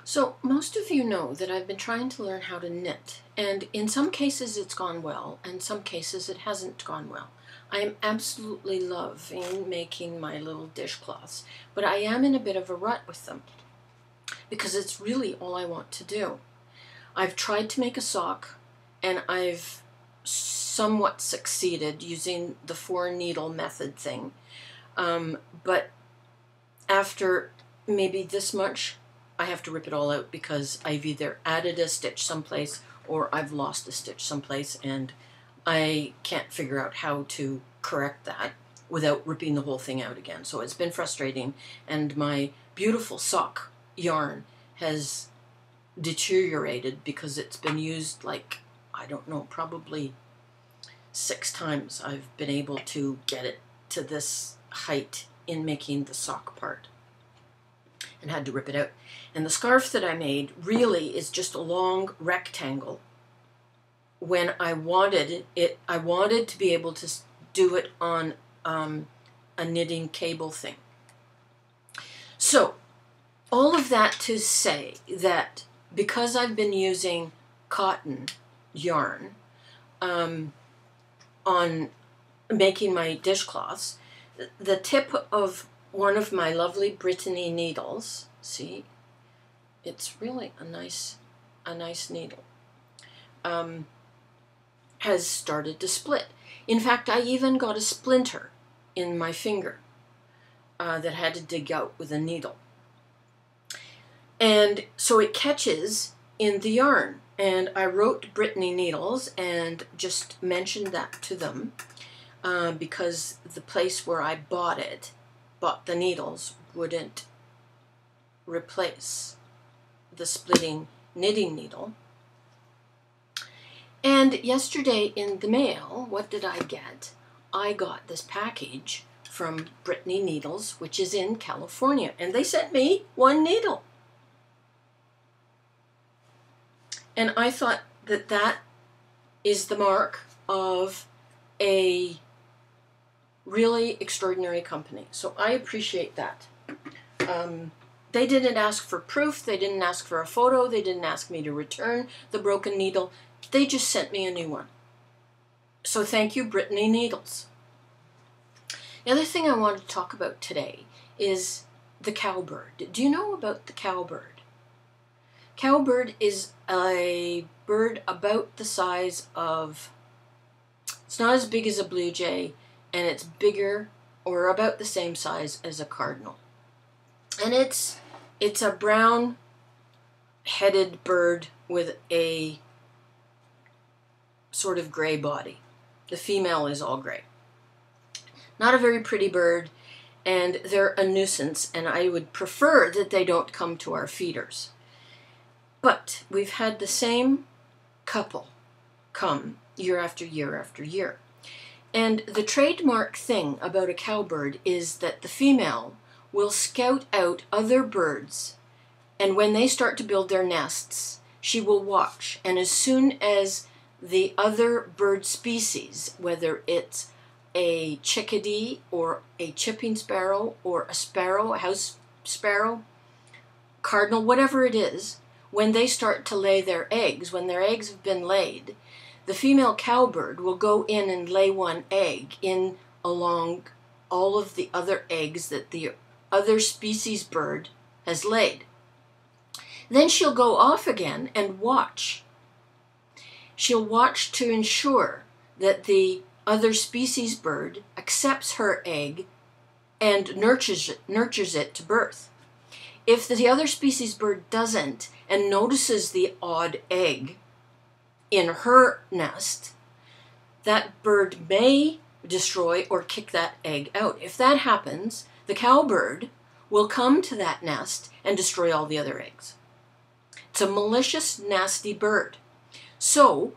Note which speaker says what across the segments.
Speaker 1: So most of you know that I've been trying to learn how to knit, and in some cases it's gone well, and some cases it hasn't gone well. I am absolutely loving making my little dishcloths, but I am in a bit of a rut with them because it's really all I want to do. I've tried to make a sock, and I've somewhat succeeded using the 4-needle method thing, but after maybe this much, I have to rip it all out because I've either added a stitch someplace or I've lost a stitch someplace, and I can't figure out how to correct that without ripping the whole thing out again. So it's been frustrating, and my beautiful sock yarn has deteriorated because it's been used like, I don't know, probably 6 times I've been able to get it to this height in making the sock part, and had to rip it out. And the scarf that I made really is just a long rectangle. When I wanted it, I wanted to be able to do it on a knitting cable thing. So all of that to say that because I've been using cotton yarn on making my dishcloths, the tip of one of my lovely Brittany Needles, see, it's really a nice needle, has started to split. In fact, I even got a splinter in my finger that had to dig out with a needle. And so it catches in the yarn. And I wrote Brittany Needles and just mentioned that to them because the place where I bought the needles, wouldn't replace the splitting knitting needle. And yesterday in the mail, what did I get? I got this package from Brittany Needles, which is in California, and they sent me 1 needle. And I thought that that is the mark of a really extraordinary company. So I appreciate that. They didn't ask for proof. They didn't ask for a photo. They didn't ask me to return the broken needle. They just sent me a new one. So thank you, Brittany Needles. The other thing I want to talk about today is the cowbird. Do you know about the cowbird? Cowbird is a bird about the size of, it's not as big as a blue jay, and it's bigger or about the same size as a cardinal. And it's a brown-headed bird with a sort of gray body. The female is all gray. Not a very pretty bird, and they're a nuisance, and I would prefer that they don't come to our feeders. But we've had the same couple come year after year after year. And the trademark thing about a cowbird is that the female will scout out other birds, and when they start to build their nests, she will watch. And as soon as the other bird species, whether it's a chickadee or a chipping sparrow or a sparrow, a house sparrow, cardinal, whatever it is, when they start to lay their eggs, when their eggs have been laid, the female cowbird will go in and lay 1 egg in along all of the other eggs that the other species bird has laid. Then she'll go off again and watch. She'll watch to ensure that the other species bird accepts her egg and nurtures it to birth. If the other species bird doesn't and notices the odd egg in her nest, that bird may destroy or kick that egg out. If that happens, the cowbird will come to that nest and destroy all the other eggs. It's a malicious, nasty bird. So,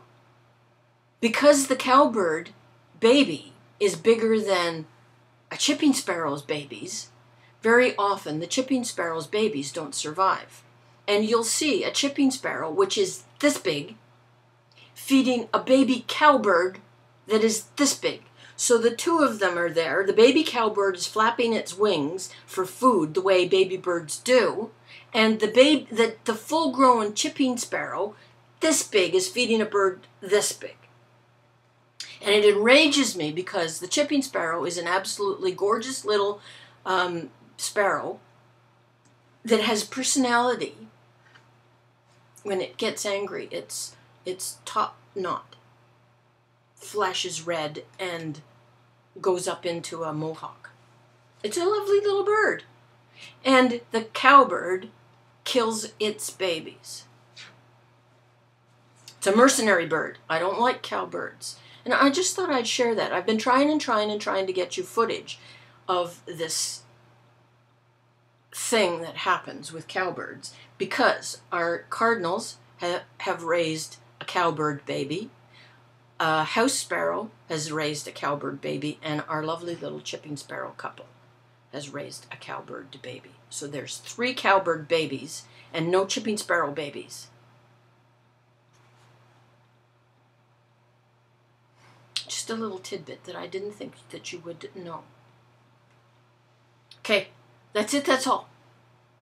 Speaker 1: because the cowbird baby is bigger than a chipping sparrow's babies, very often the chipping sparrow's babies don't survive. And you'll see a chipping sparrow, which is this big, feeding a baby cowbird that is this big. So the two of them are there. The baby cowbird is flapping its wings for food the way baby birds do. And the full-grown chipping sparrow, this big, is feeding a bird this big. And it enrages me because the chipping sparrow is an absolutely gorgeous little sparrow that has personality. When it gets angry, its top knot flashes red and goes up into a mohawk. It's a lovely little bird. And the cowbird kills its babies. It's a mercenary bird. I don't like cowbirds. And I just thought I'd share that. I've been trying to get you footage of this thing that happens with cowbirds because our cardinals have raised a cowbird baby. A house sparrow has raised a cowbird baby, and our lovely little chipping sparrow couple has raised a cowbird baby. So there's 3 cowbird babies and no chipping sparrow babies. Just a little tidbit that I didn't think that you would know. Okay, that's it, that's all.